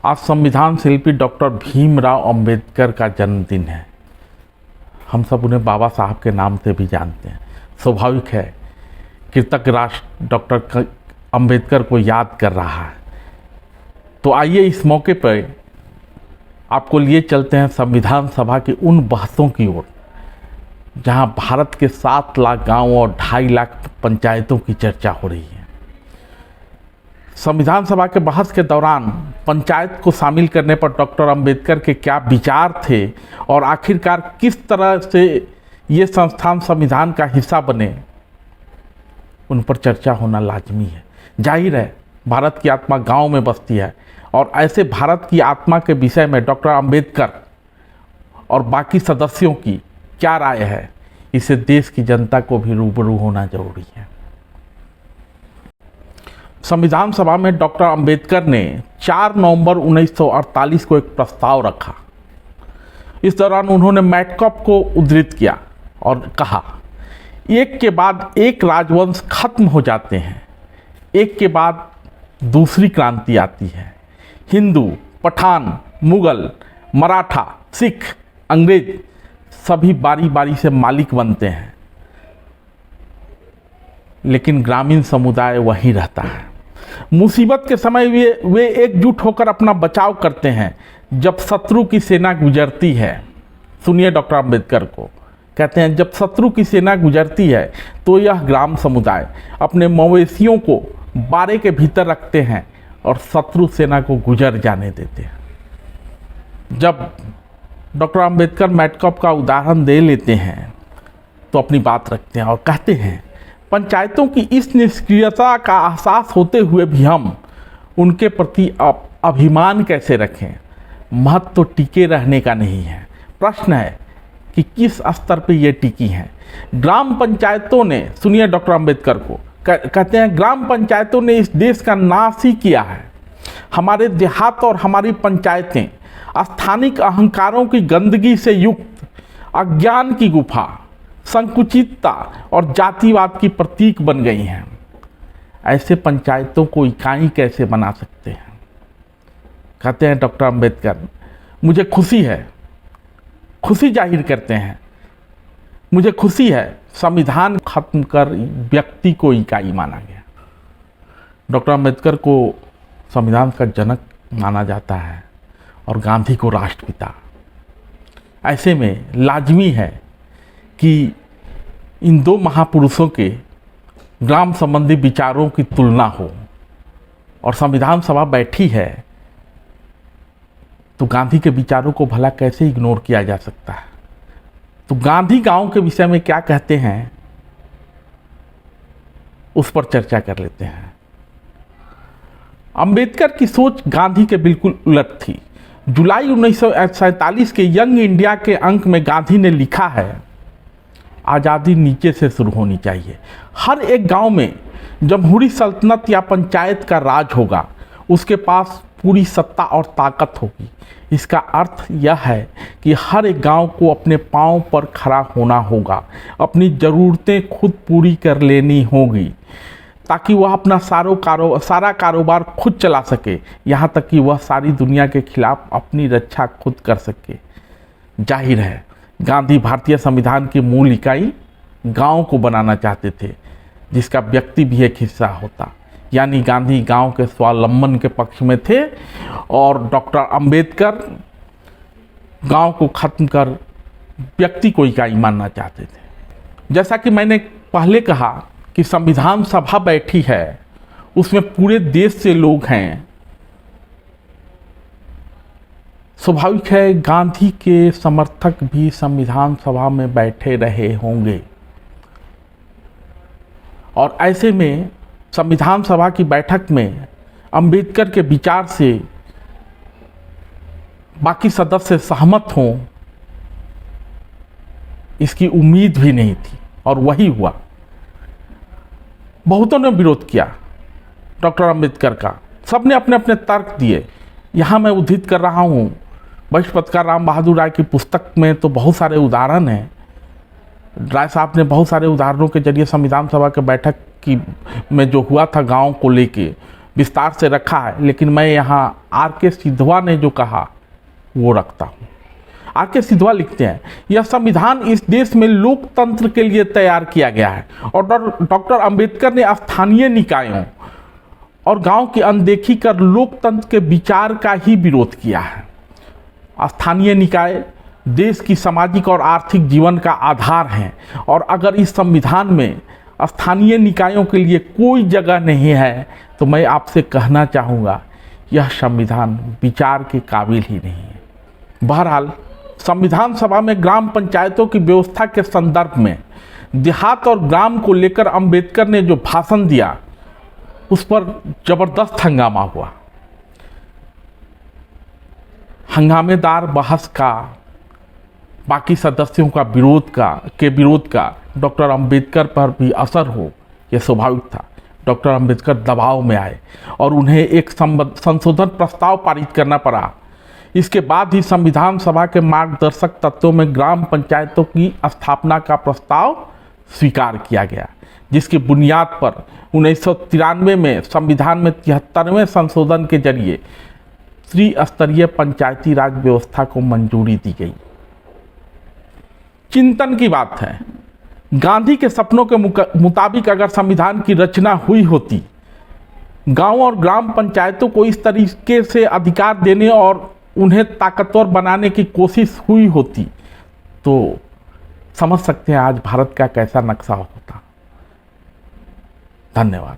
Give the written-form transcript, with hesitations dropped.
आज संविधान शिल्पी डॉक्टर भीमराव अंबेडकर का जन्मदिन है। हम सब उन्हें बाबा साहब के नाम से भी जानते हैं। स्वाभाविक है, कृतज्ञ राष्ट्र डॉक्टर अंबेडकर को याद कर रहा है। तो आइए इस मौके पर आपको लिए चलते हैं संविधान सभा की उन बहसों की ओर जहां भारत के 7 लाख गांवों और 2.5 लाख पंचायतों की चर्चा हो रही है। संविधान सभा के बहस के दौरान पंचायत को शामिल करने पर डॉक्टर अंबेडकर के क्या विचार थे और आखिरकार किस तरह से ये संस्थान संविधान का हिस्सा बने, उन पर चर्चा होना लाजमी है। जाहिर है, भारत की आत्मा गांव में बसती है और ऐसे भारत की आत्मा के विषय में डॉक्टर अंबेडकर और बाकी सदस्यों की क्या राय है, इसे देश की जनता को भी रूबरू होना जरूरी है। संविधान सभा में डॉक्टर अंबेडकर ने 4 नवंबर 1948 को एक प्रस्ताव रखा। इस दौरान उन्होंने मैटकॉप को उद्धृत किया और कहा, एक के बाद एक राजवंश खत्म हो जाते हैं, एक के बाद दूसरी क्रांति आती है। हिंदू, पठान, मुगल, मराठा, सिख, अंग्रेज सभी बारी बारी से मालिक बनते हैं, लेकिन ग्रामीण समुदाय वहीं रहता है। मुसीबत के समय वे एकजुट होकर अपना बचाव करते हैं। जब शत्रु की सेना गुजरती है, सुनिए डॉक्टर अंबेडकर को, कहते हैं जब शत्रु की सेना गुजरती है तो यह ग्राम समुदाय अपने मवेशियों को बाड़े के भीतर रखते हैं और शत्रु सेना को गुजर जाने देते हैं। जब डॉक्टर अंबेडकर मैटकॉप का उदाहरण दे लेते हैं तो अपनी बात रखते हैं और कहते हैं, पंचायतों की इस निष्क्रियता का एहसास होते हुए भी हम उनके प्रति अभिमान कैसे रखें। महत्व तो टिके रहने का नहीं है, प्रश्न है कि किस स्तर पे ये टिकी हैं। ग्राम पंचायतों ने, सुनिए डॉक्टर अंबेडकर को, कहते हैं ग्राम पंचायतों ने इस देश का नाश ही किया है। हमारे देहात और हमारी पंचायतें स्थानिक अहंकारों की गंदगी से युक्त अज्ञान की गुफा, संकुचितता और जातिवाद की प्रतीक बन गई हैं। ऐसे पंचायतों को इकाई कैसे बना सकते हैं। कहते हैं डॉक्टर अंबेडकर, मुझे खुशी है, खुशी जाहिर करते हैं, मुझे खुशी है संविधान खत्म कर व्यक्ति को इकाई माना गया। डॉक्टर अंबेडकर को संविधान का जनक माना जाता है और गांधी को राष्ट्रपिता। ऐसे में लाजमी है कि इन 2 महापुरुषों के ग्राम संबंधी विचारों की तुलना हो। और संविधान सभा बैठी है तो गांधी के विचारों को भला कैसे इग्नोर किया जा सकता है। तो गांधी गांव के विषय में क्या कहते हैं, उस पर चर्चा कर लेते हैं। अंबेडकर की सोच गांधी के बिल्कुल उलट थी। जुलाई 1947 के यंग इंडिया के अंक में गांधी ने लिखा है, आज़ादी नीचे से शुरू होनी चाहिए। हर एक गांव में जमहूरी सल्तनत या पंचायत का राज होगा, उसके पास पूरी सत्ता और ताकत होगी। इसका अर्थ यह है कि हर एक गांव को अपने पांव पर खड़ा होना होगा, अपनी ज़रूरतें खुद पूरी कर लेनी होगी ताकि वह अपना सारा कारोबार खुद चला सके, यहाँ तक कि वह सारी दुनिया के खिलाफ अपनी रक्षा खुद कर सके। जाहिर है, गांधी भारतीय संविधान की मूल इकाई गांव को बनाना चाहते थे, जिसका व्यक्ति भी एक हिस्सा होता। यानी गांधी गांव के स्वावलंबन के पक्ष में थे और डॉक्टर अंबेडकर गांव को खत्म कर व्यक्ति को इकाई मानना चाहते थे। जैसा कि मैंने पहले कहा कि संविधान सभा बैठी है, उसमें पूरे देश से लोग हैं। स्वाभाविक है, गांधी के समर्थक भी संविधान सभा में बैठे रहे होंगे और ऐसे में संविधान सभा की बैठक में अंबेडकर के विचार से बाकी सदस्य सहमत हों, इसकी उम्मीद भी नहीं थी और वही हुआ। बहुतों ने विरोध किया डॉक्टर अंबेडकर का, सबने अपने अपने तर्क दिए। यहाँ मैं उद्धृत कर रहा हूँ बहिष्पत्रकार राम बहादुर राय की पुस्तक में, तो बहुत सारे उदाहरण हैं। राय साहब ने बहुत सारे उदाहरणों के जरिए संविधान सभा के बैठक की में जो हुआ था गांव को लेके, विस्तार से रखा है, लेकिन मैं यहाँ आर.के. सिधवा ने जो कहा वो रखता हूँ। आर.के. सिधवा लिखते हैं, यह संविधान इस देश में लोकतंत्र के लिए तैयार किया गया है और डॉक्टर अंबेडकर ने स्थानीय निकायों और गांव की अनदेखी कर लोकतंत्र के विचार का ही विरोध किया है। स्थानीय निकाय देश की सामाजिक और आर्थिक जीवन का आधार हैं और अगर इस संविधान में स्थानीय निकायों के लिए कोई जगह नहीं है तो मैं आपसे कहना चाहूँगा यह संविधान विचार के काबिल ही नहीं है। बहरहाल संविधान सभा में ग्राम पंचायतों की व्यवस्था के संदर्भ में देहात और ग्राम को लेकर अंबेडकर ने जो भाषण दिया उस पर जबरदस्त हंगामा हुआ। हंगामेदार बहस का, बाकी सदस्यों का विरोध का डॉक्टर अंबेडकर पर भी असर हो, यह स्वाभाविक था। डॉक्टर अंबेडकर दबाव में आए और उन्हें एक संशोधन प्रस्ताव पारित करना पड़ा। इसके बाद ही संविधान सभा के मार्गदर्शक तत्वों में ग्राम पंचायतों की स्थापना का प्रस्ताव स्वीकार किया गया, जिसकी बुनियाद पर 1993 में संविधान में 73वें संशोधन के जरिए त्रिस्तरीय पंचायती राज व्यवस्था को मंजूरी दी गई। चिंतन की बात है, गांधी के सपनों के मुताबिक अगर संविधान की रचना हुई होती, गांव और ग्राम पंचायतों को इस तरीके से अधिकार देने और उन्हें ताकतवर बनाने की कोशिश हुई होती, तो समझ सकते हैं आज भारत का कैसा नक्शा होता। धन्यवाद।